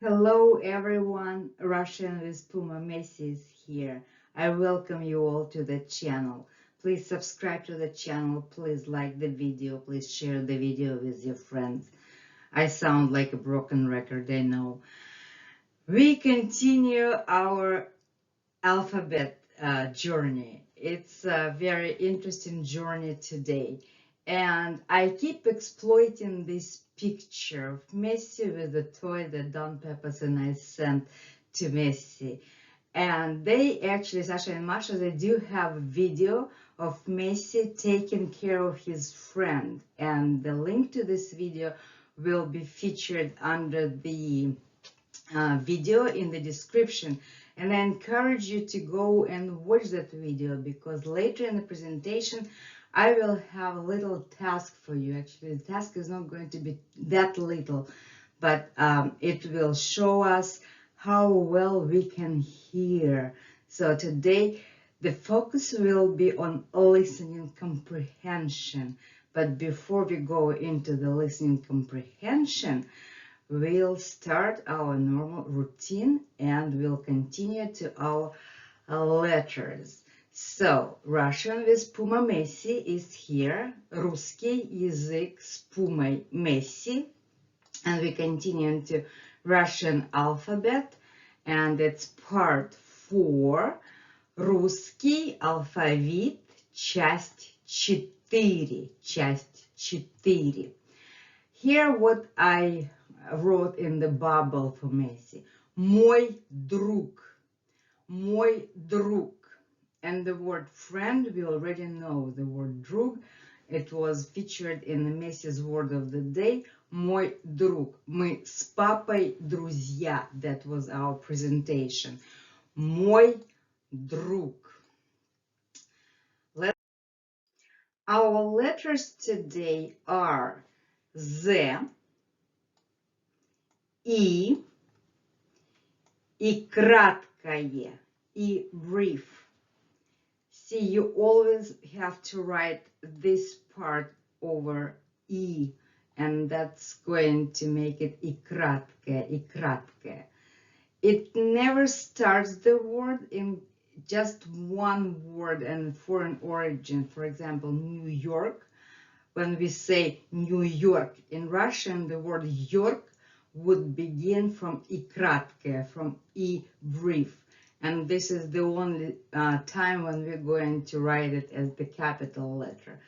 Hello everyone, Russian with Puma Messi is here. I welcome you all to the channel. Please subscribe to the channel, please like the video, please share the video with your friends. I sound like a broken record, I know. We continue our alphabet journey. It's a very interesting journey today. And I keep exploiting this picture of Messi with the toy that Don Peppers and I sent to Messi. And they actually, Sasha and Masha, they do have a video of Messi taking care of his friend. And the link to this video will be featured under the video in the description. And I encourage you to go and watch that video, because later in the presentation I will have a little task for you. Actually, the task is not going to be that little, but it will show us how well we can hear. So today the focus will be on listening comprehension. But before we go into the listening comprehension, we'll start our normal routine and we'll continue to our letters. So, Russian with Puma Messi is here. Русский язык с Пумой Messi. And we continue into Russian alphabet. And it's part 4. Русский алфавит, часть 4. Часть 4. Here what I wrote in the bubble for Messi. Мой друг. Мой друг. And the word friend, we already know the word друг. It was featured in the Messi's word of the day. Мой друг. Мы с папой друзья. That was our presentation. Мой друг. Our letters today are Z, и краткое, и brief. See, you always have to write this part over и, and that's going to make it и краткое, и краткое. It never starts the word in just one word and foreign origin. For example, New York. When we say New York in Russian, the word York would begin from и краткое, from и brief. And this is the only time when we're going to write it as the capital letter.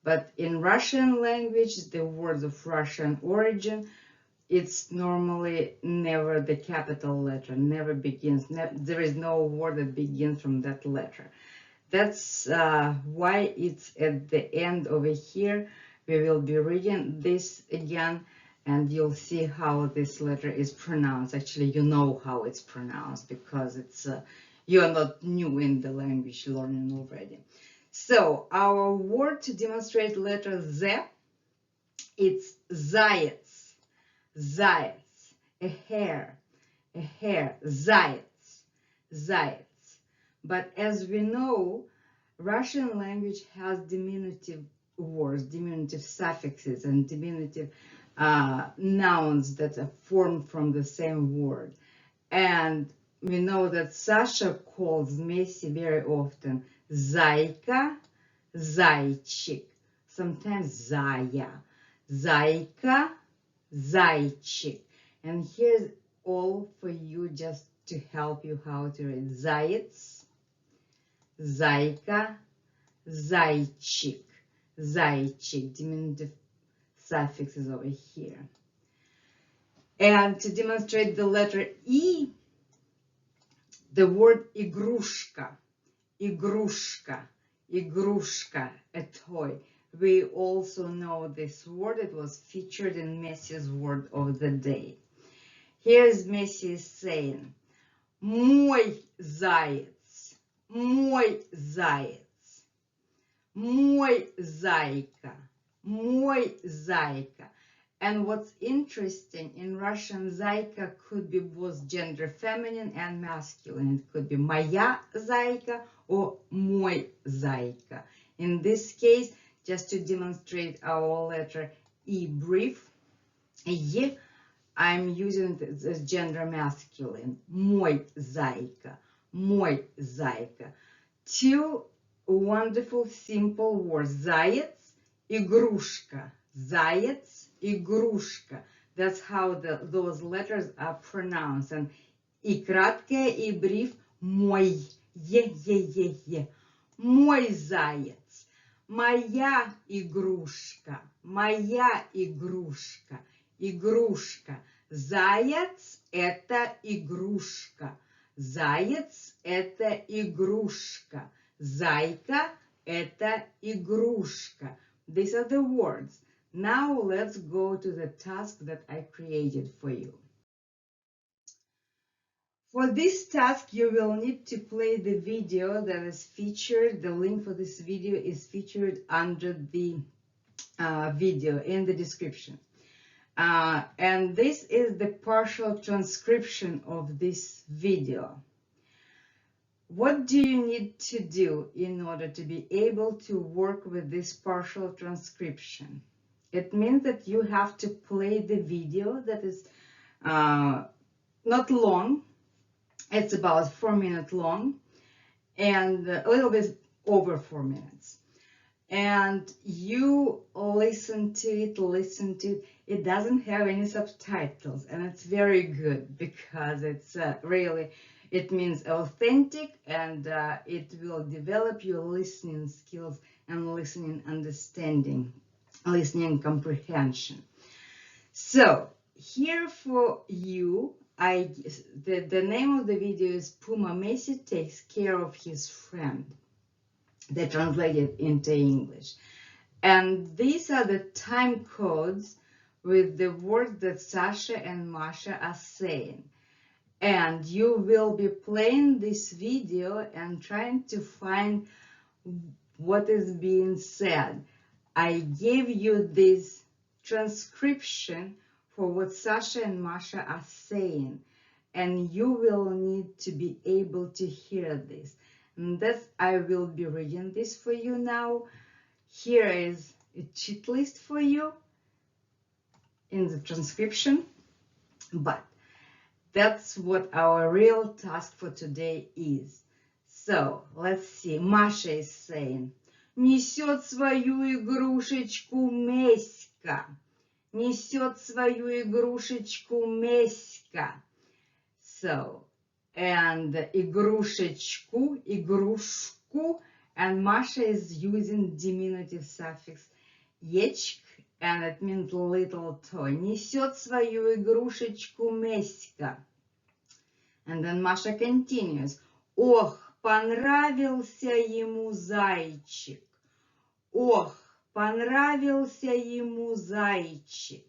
But in Russian language, the words of Russian origin, it's normally never the capital letter, never begins, there is no word that begins from that letter. That's why it's at the end over here. We will be reading this again, and you'll see how this letter is pronounced. Actually, you know how it's pronounced, because it's you're not new in the language learning already. So our word to demonstrate letter Z, it's заяц, заяц, a hare, заяц, заяц. But as we know, Russian language has diminutive words, diminutive suffixes, and diminutive nouns that are formed from the same word. And we know that Sasha calls Messi very often зайка, зайчик, sometimes зая, зайка, зайчик. And here's all for you just to help you how to read. Заяц, зайка, зайчик, зайчик, diminutive suffixes over here. And to demonstrate the letter E, the word игрушка, игрушка, игрушка, a toy. We also know this word. It was featured in Messi's word of the day. Here's Messi saying, мой заяц, мой заяц, мой зайка, мой зайка. And what's interesting, in Russian, зайка could be both gender feminine and masculine. It could be моя зайка or мой зайка. In this case, just to demonstrate our letter E brief, Y I'm using the gender masculine. Мой зайка. Мой зайка. Two wonderful simple words. Заяц, игрушка. Заяц, игрушка. That's how those letters are pronounced. And и краткое, и brief. Мой. Е. Мой заяц. Моя игрушка. Моя игрушка. Игрушка. Заяц – это игрушка. Заяц – это игрушка. Зайка – это игрушка. These are the words. Now let's go to the task that I created for you. For this task, you will need to play the video that is featured. The link for this video is featured under the video in the description. And this is the partial transcription of this video. What do you need to do in order to be able to work with this partial transcription? It means that you have to play the video that is not long. It's about 4 minutes long and a little bit over 4 minutes. And you listen to it. It doesn't have any subtitles, and it's very good because it's really, it means authentic, and it will develop your listening skills and listening understanding, listening comprehension. So here for you, the name of the video is Puma Messi Takes Care of His Friend. They translated into English. And these are the time codes with the words that Sasha and Masha are saying. And you will be playing this video and trying to find what is being said. I gave you this transcription for what Sasha and Masha are saying. And you will need to be able to hear this. And that's, I will be reading this for you now. Here is a cheat list for you in the transcription, but that's what our real task for today is. So let's see. Masha is saying, несет свою игрушечку Меська. Несет свою игрушечку Меська. So, and игрушечку, игрушку, and Masha is using diminutive suffix ечк, and it means little toy. Несет свою игрушечку Меська. And then Masha continues. Ох, понравился ему зайчик. Ох, понравился ему зайчик.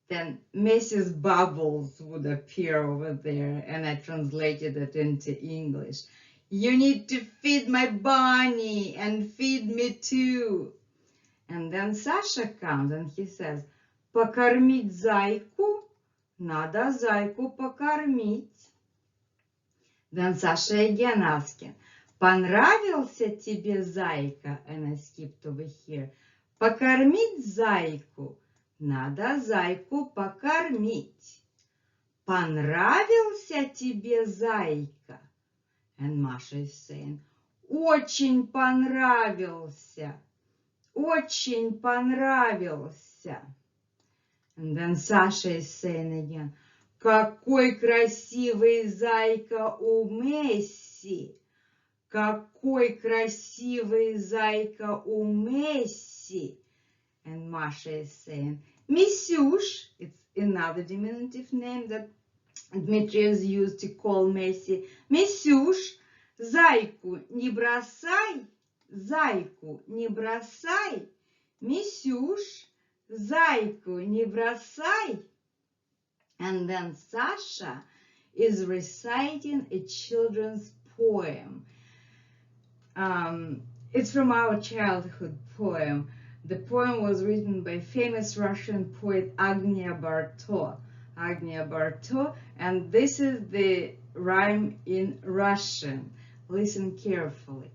Then Messi's bubbles would appear over there, and I translated it into English. You need to feed my bunny and feed me too. And then Sasha comes and he says, покормить зайку? Надо зайку покормить. Then Sasha again asking, понравился тебе зайка? And I skipped over here. Покормить зайку? Надо зайку покормить. Понравился тебе зайка? And Masha is saying, очень понравился. Очень понравился. And then Sasha is saying again, какой красивый зайка у Месси. Какой красивый зайка у Месси. And Masha is saying, Месюш, it's another diminutive name that Dmitry has used to call Messi. Месюш, зайку не бросай, зайку не бросай. Месюш, зайку не бросай. And then Sasha is reciting a children's poem. It's from our childhood poem. The poem was written by famous Russian poet Agnia Barto. Agnia Barto, and this is the rhyme in Russian. Listen carefully.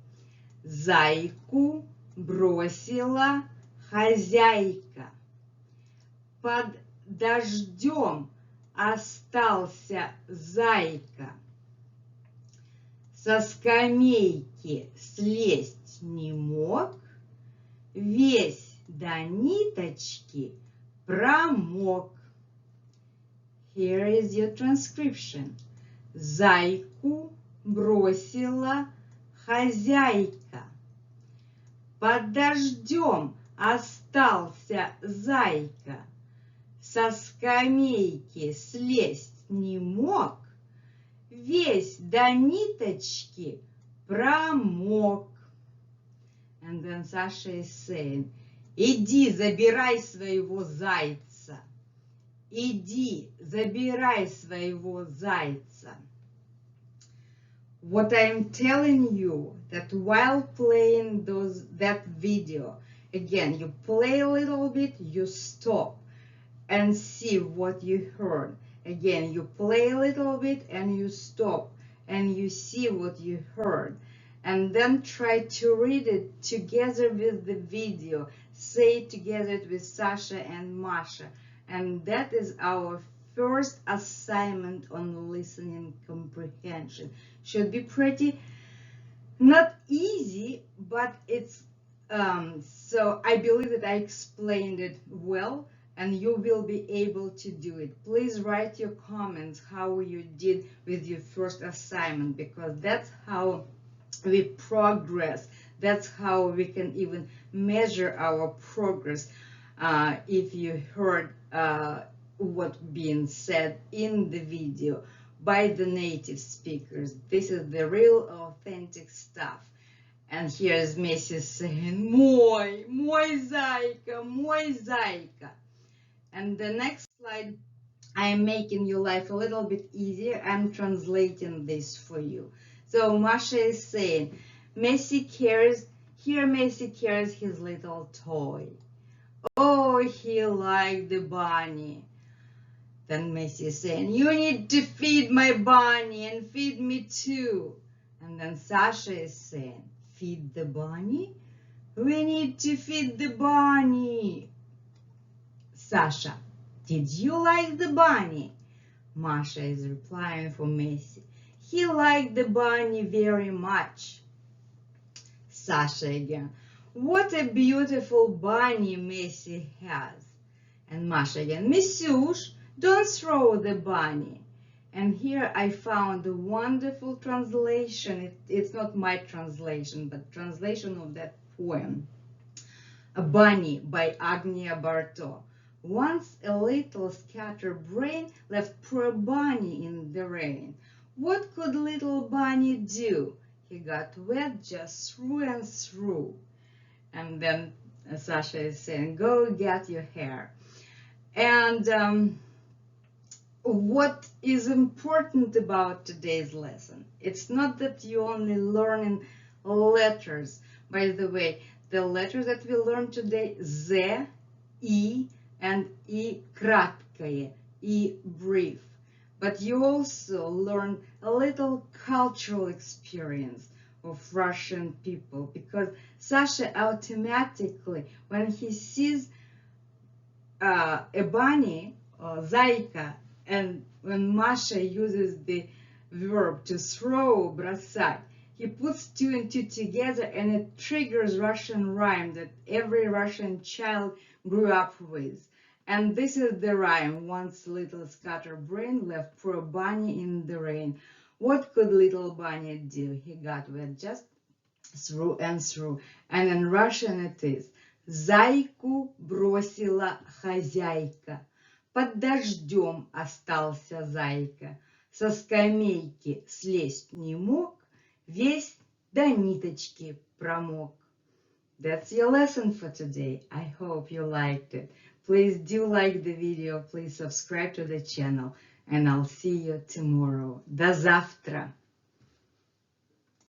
Зайку бросила хозяйка. Под дождем остался зайка. Со скамейки слезть не мог, весь до ниточки промок. Here is your transcription. Зайку бросила хозяйка. Под дождем остался зайка. Со скамейки слезть не мог, весь до ниточки промок. And then Sasha is saying, иди, забирай своего зайца. Иди, забирай своего зайца. What I'm telling you, that while playing that video, again, you play a little bit, you stop and see what you heard. Again, you play a little bit and you stop and you see what you heard. And then try to read it together with the video. Say it together with Sasha and Masha. And that is our first assignment on listening comprehension. Should be pretty, not easy, but it's, so I believe that I explained it well and you will be able to do it. Please write your comments how you did with your first assignment, because that's how we progress. That's how we can even measure our progress. If you heard what being said in the video by the native speakers, this is the real authentic stuff. And here's Messi saying, мой зайка, мой зайка. And the next slide, I'm making your life a little bit easier. I'm translating this for you. So Masha is saying, Messi carries his little toy. Oh, he liked the bunny. Then Messi is saying, you need to feed my bunny and feed me too. And then Sasha is saying, feed the bunny? We need to feed the bunny. Sasha, did you like the bunny? Masha is replying for Messi. He liked the bunny very much. Sasha again. What a beautiful bunny Messi has. And Masha again. Messush, don't throw the bunny. And here I found a wonderful translation. It's not my translation, but translation of that poem. A Bunny by Agnia Barto. Once a little scatterbrain left poor bunny in the rain. What could little bunny do? He got wet just through and through. And then Sasha is saying, go get your hair. And what is important about today's lesson? It's not that you only learning letters. By the way, the letters that we learned today, Z, I, and I краткое, I brief. But you also learn a little cultural experience of Russian people, because Sasha automatically, when he sees a bunny, зайка, and when Masha uses the verb to throw, бросать, he puts two and two together and it triggers Russian rhyme that every Russian child grew up with. And this is the rhyme. Once little scatterbrain left poor bunny in the rain. What could little bunny do? He got wet just through and through. And in Russian it is зайку бросила хозяйка. Под дождем остался зайка. Со скамейки слезть не мог. Весь до ниточки промок. That's your lesson for today. I hope you liked it. Please do like the video. Please subscribe to the channel. And I'll see you tomorrow. До завтра.